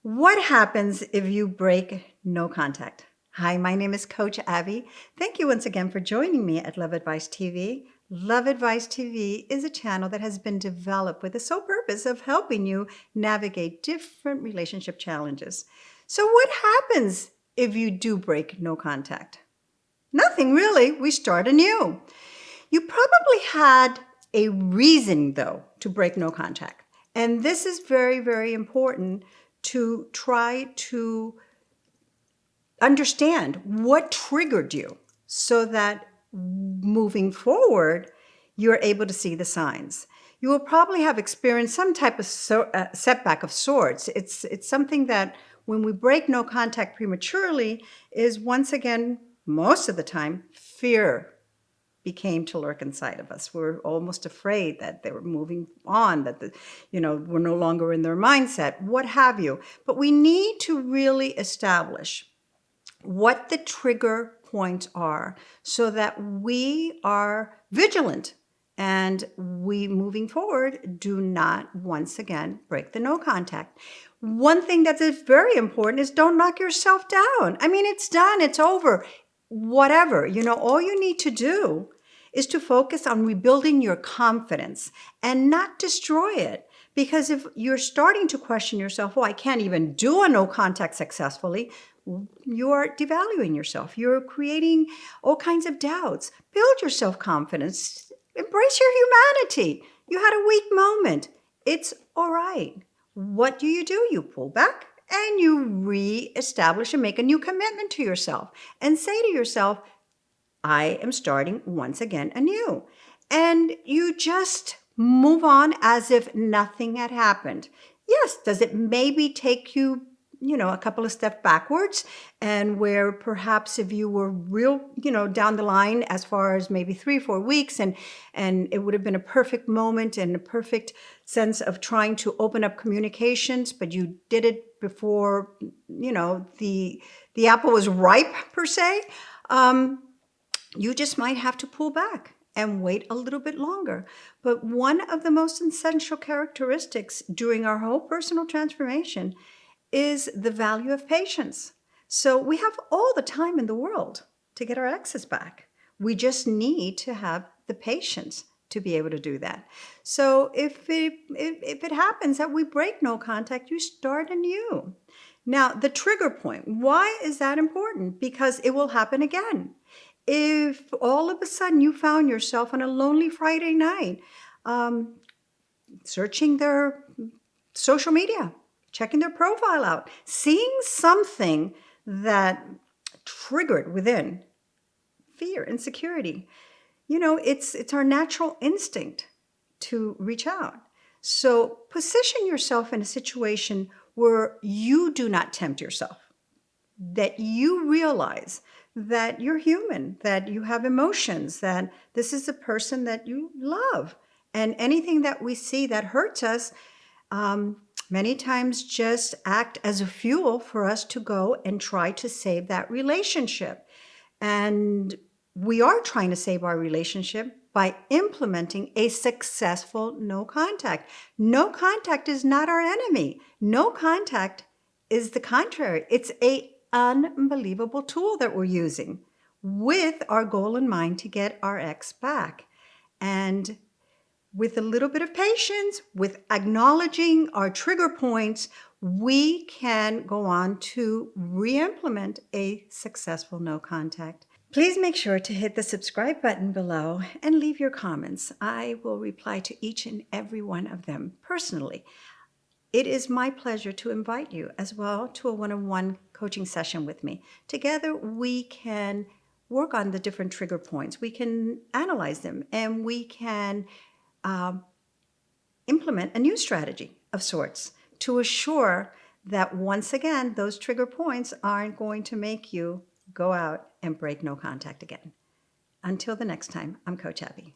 What happens if you break no contact? Hi, my name is Coach Abby. Thank you once again for joining me at Love Advice TV. Love Advice TV is a channel that has been developed with the sole purpose of helping you navigate different relationship challenges. So what happens if you do break no contact? Nothing really. We start anew. You probably had a reason, though, to break no contact. And this is very, very important to try to understand what triggered you so that moving forward, you're able to see the signs. You will probably have experienced some type of setback of sorts. It's something that when we break no contact prematurely is once again, most of the time, fear became to lurk inside of us. We're almost afraid that they were moving on, that we're no longer in their mindset, what have you. But we need to really establish what the trigger points are so that we are vigilant and we, moving forward, do not once again break the no contact. One thing that is very important is don't knock yourself down. I mean, it's done, it's over, whatever. All you need to do is to focus on rebuilding your confidence and not destroy it. Because if you're starting to question yourself, oh, I can't even do a no contact successfully, you're devaluing yourself. You're creating all kinds of doubts. Build your self-confidence. Embrace your humanity. You had a weak moment. It's all right. What do? You pull back and you reestablish and make a new commitment to yourself and say to yourself, I am starting once again anew. And you just move on as if nothing had happened. Yes, does it maybe take you, a couple of steps backwards, and where perhaps if you were real, down the line as far as maybe 3-4 weeks and it would have been a perfect moment and a perfect sense of trying to open up communications, but you did it before, the apple was ripe per se. You just might have to pull back and wait a little bit longer. But one of the most essential characteristics during our whole personal transformation is the value of patience. So we have all the time in the world to get our exes back. We just need to have the patience to be able to do that. So if it happens that we break no contact, you start anew. Now, the trigger point, why is that important? Because it will happen again. If all of a sudden you found yourself on a lonely Friday night, searching their social media, checking their profile out, seeing something that triggered within fear, insecurity, it's our natural instinct to reach out. So position yourself in a situation where you do not tempt yourself, that you realize that you're human, that you have emotions, that this is a person that you love. And anything that we see that hurts us, many times just act as a fuel for us to go and try to save that relationship. And we are trying to save our relationship by implementing a successful no contact. No contact is not our enemy. No contact is the contrary. It's an unbelievable tool that we're using with our goal in mind to get our ex back. And with a little bit of patience, with acknowledging our trigger points, we can go on to re-implement a successful no contact. Please make sure to hit the subscribe button below and leave your comments. I will reply to each and every one of them personally. It is my pleasure to invite you as well to a one-on-one coaching session with me. Together, we can work on the different trigger points. We can analyze them and we can implement a new strategy of sorts to assure that once again, those trigger points aren't going to make you go out and break no contact again. Until the next time, I'm Coach Abby.